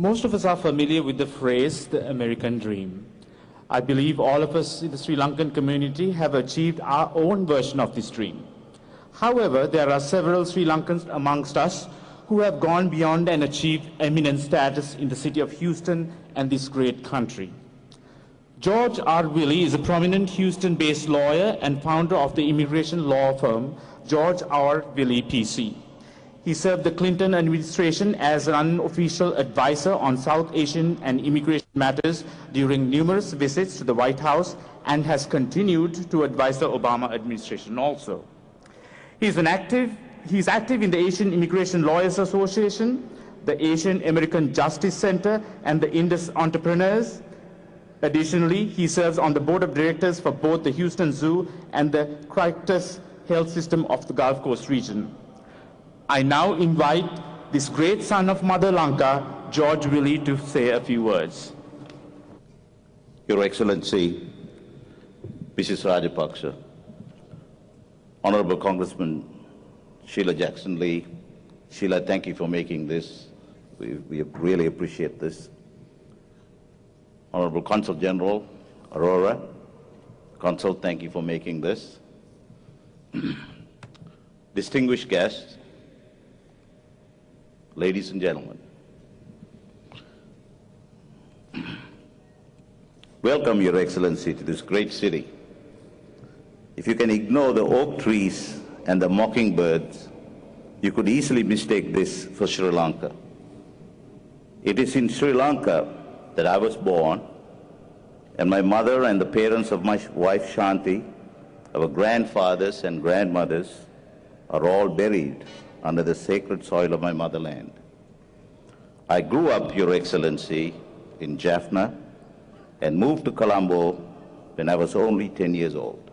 Most of us are familiar with the phrase, the American dream. I believe all of us in the Sri Lankan community have achieved our own version of this dream. However, there are several Sri Lankans amongst us who have gone beyond and achieved eminent status in the city of Houston and this great country. George R. Willy is a prominent Houston-based lawyer and founder of the immigration law firm George R. Willy PC. He served the Clinton administration as an unofficial advisor on South Asian and immigration matters during numerous visits to the White House and has continued to advise the Obama administration also. He's active in the Asian Immigration Lawyers Association, the Asian American Justice Center, and the Indus Entrepreneurs. Additionally, he serves on the board of directors for both the Houston Zoo and the Crichton Health System of the Gulf Coast region. I now invite this great son of Mother Lanka, George Willy, to say a few words. Your Excellency, Mrs. Rajapaksa, Honorable Congressman Sheila Jackson-Lee. Sheila, thank you for making this. We really appreciate this. Honorable Consul General Aurora, Consul, thank you for making this. Distinguished guests, ladies and gentlemen, welcome, Your Excellency, to this great city. If you can ignore the oak trees and the mockingbirds, you could easily mistake this for Sri Lanka. It is in Sri Lanka that I was born, and my mother and the parents of my wife Shanti, our grandfathers and grandmothers, are all buried under the sacred soil of my motherland. I grew up, Your Excellency, in Jaffna and moved to Colombo when I was only 10 years old.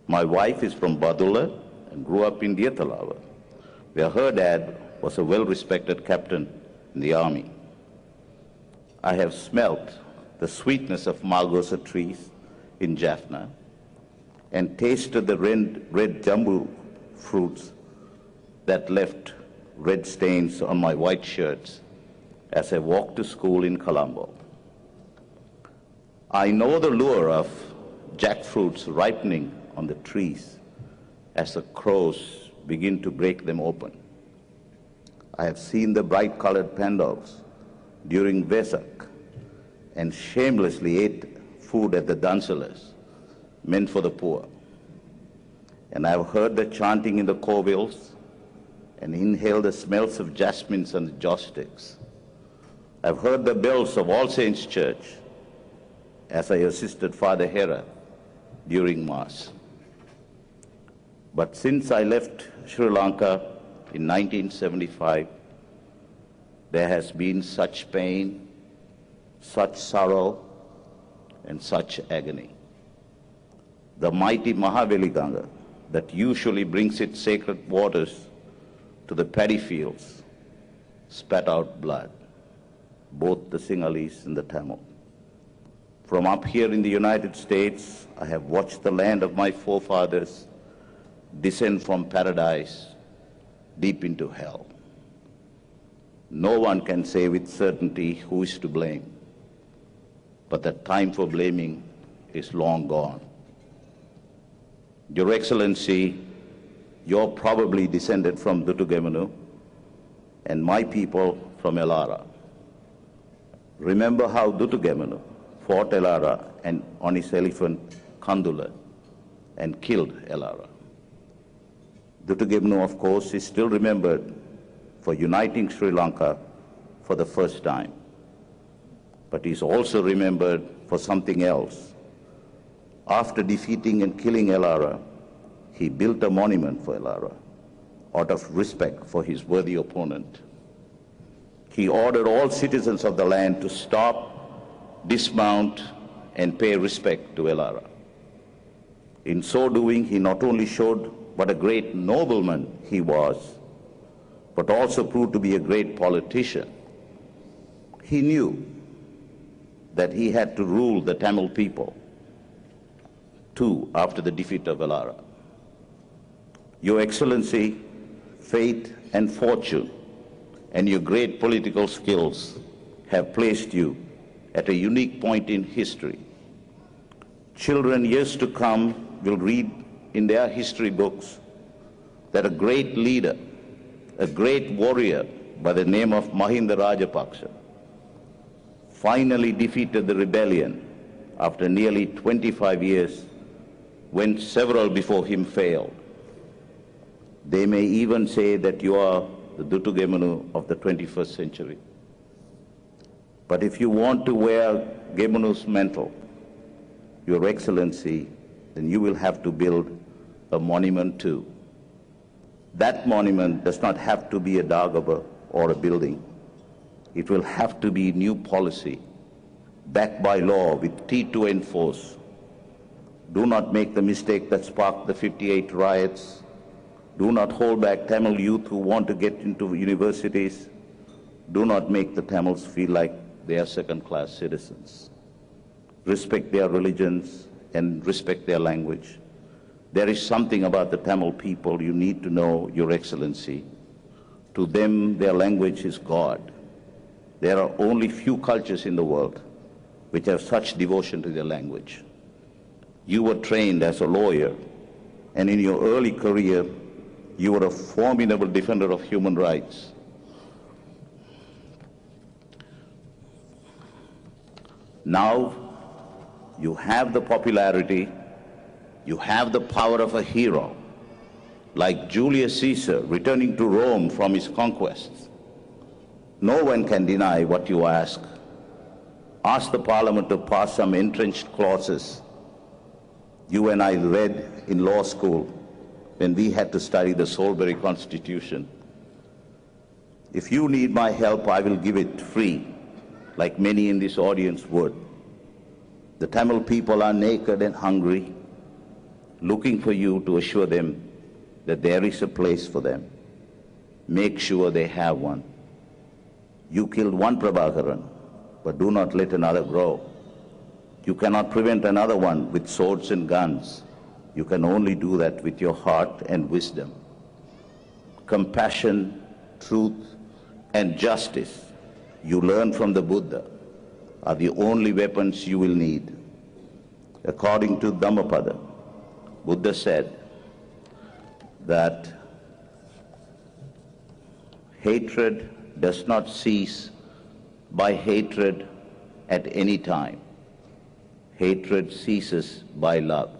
My wife is from Badulla and grew up in Diathalawa, where her dad was a well-respected captain in the army. I have smelt the sweetness of margosa trees in Jaffna and tasted the red jambu fruits that left red stains on my white shirts as I walked to school in Colombo. I know the lure of jackfruits ripening on the trees as the crows begin to break them open. I have seen the bright-colored pandals during Vesak and shamelessly ate food at the dansalas meant for the poor. And I have heard the chanting in the corvils and inhaled the smells of jasmines and joss sticks. I've heard the bells of All Saints Church as I assisted Father Hera during Mass. But since I left Sri Lanka in 1975, there has been such pain, such sorrow, and such agony. The mighty Mahaveli Ganga that usually brings its sacred waters to the paddy fields spat out blood, both the Sinhalese and the Tamil. From up here in the United States, I have watched the land of my forefathers descend from paradise deep into hell. No one can say with certainty who is to blame, but the time for blaming is long gone. Your Excellency, you're probably descended from Dutugemunu and my people from Elara. Remember how Dutugemunu fought Elara and on his elephant Kandula and killed Elara. Dutugemunu, of course, is still remembered for uniting Sri Lanka for the first time. But he's also remembered for something else. After defeating and killing Elara, he built a monument for Elara out of respect for his worthy opponent. He ordered all citizens of the land to stop, dismount, and pay respect to Elara. In so doing, he not only showed what a great nobleman he was, but also proved to be a great politician. He knew that he had to rule the Tamil people, too, after the defeat of Elara. Your Excellency, fate and fortune and your great political skills have placed you at a unique point in history. Children years to come will read in their history books that a great leader, a great warrior by the name of Mahinda Rajapaksa finally defeated the rebellion after nearly 25 years when several before him failed. They may even say that you are the Dutu Gemunu of the 21st century. But if you want to wear Gemunu's mantle, Your Excellency, then you will have to build a monument too. That monument does not have to be a Dagobah or a building. It will have to be new policy, backed by law with teeth to enforce. Do not make the mistake that sparked the 58 riots. Do not hold back Tamil youth who want to get into universities. Do not make the Tamils feel like they are second-class citizens. Respect their religions and respect their language. There is something about the Tamil people you need to know, Your Excellency. To them, their language is God. There are only few cultures in the world which have such devotion to their language. You were trained as a lawyer, and in your early career, you were a formidable defender of human rights. Now, you have the popularity, you have the power of a hero, like Julius Caesar returning to Rome from his conquests. No one can deny what you ask. Ask the Parliament to pass some entrenched clauses you and I read in law school when we had to study the Salisbury Constitution. If you need my help, I will give it free, like many in this audience would. The Tamil people are naked and hungry, looking for you to assure them that there is a place for them. Make sure they have one. You killed one Prabhakaran, but do not let another grow. You cannot prevent another one with swords and guns. You can only do that with your heart and wisdom. Compassion, truth, and justice you learn from the Buddha are the only weapons you will need. According to Dhammapada, Buddha said that hatred does not cease by hatred at any time. Hatred ceases by love.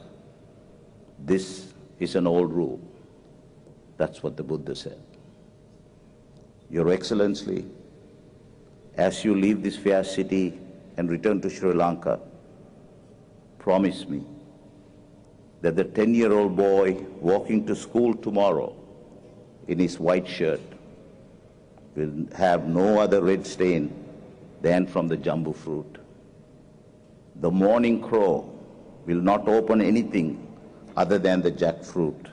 This is an old rule. That's what the Buddha said. Your Excellency, as you leave this fair city and return to Sri Lanka, promise me that the 10-year-old boy walking to school tomorrow in his white shirt will have no other red stain than from the jambu fruit. The morning crow will not open anything other than the jackfruit.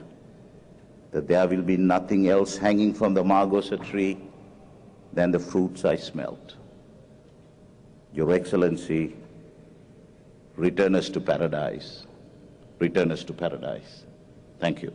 That there will be nothing else hanging from the margosa tree than the fruits I smelt. Your Excellency, return us to paradise. Return us to paradise. Thank you.